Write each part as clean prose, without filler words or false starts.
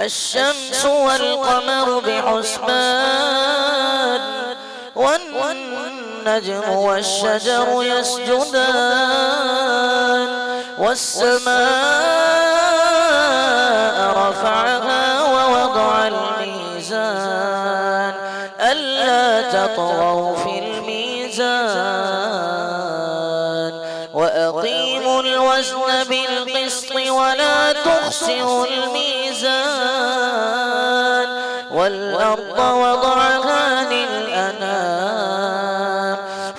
الشمس والقمر بحسبان والنجم والشجر يسجدان والسماء رفعها ووضع الميزان ألا تطغوا في الميزان وأقيموا الوزن بالقسط ولا تخسروا الميزان والأرض وضعها للأنام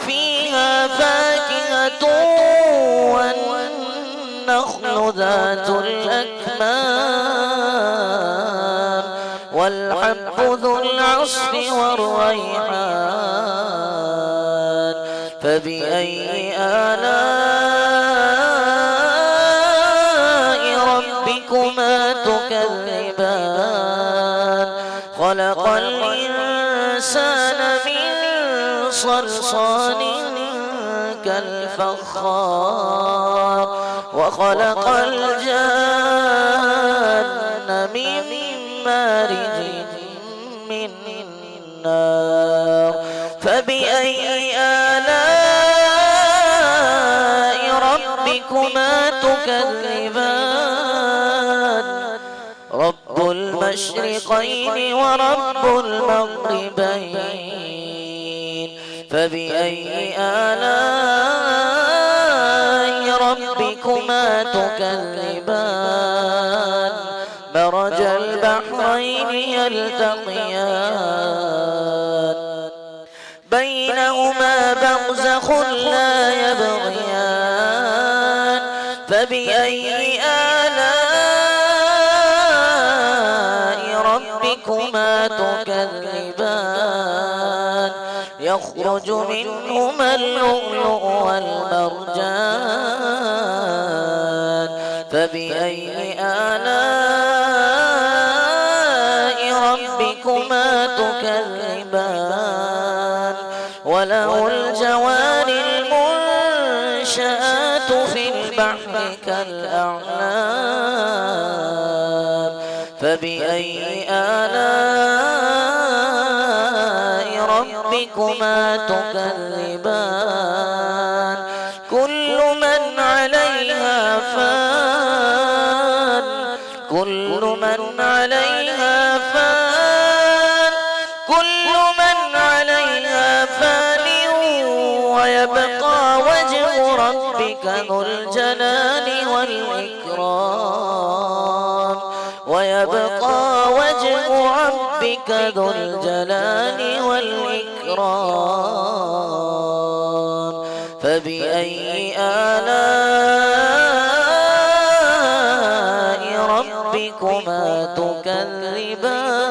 فيها فاكهة والنخل ذات الأكمام والحب ذو العصف والريحان فبأي آلاء ربكما تكذبان خلق الإنسان من صلصال كالفخار وخلق الجان من مارج من نار فبأي آلاء ربكما تكذبان رب المشرقين ورب المغربين فبأي آلاء ربكما تكذبان مرج البحرين يلتقيان بينهما برزخ لا يبغيان فبأي آلاء ربكما تكذبان يخرج منهما اللؤلؤ والمرجان فبأي آلاء ربكما تكذبان وله الجوار المنشآت في البحر كالأعلام فبأي آلاء ربكما تكذبان كل من عليها فان كل من عليها فان كل من عليها فان ويبقى وجه ربك ذو الجلال والإكرام ويبقى وجه ربك ذو الجلال والإكرام فبأي آلاء ربكما تكذبان.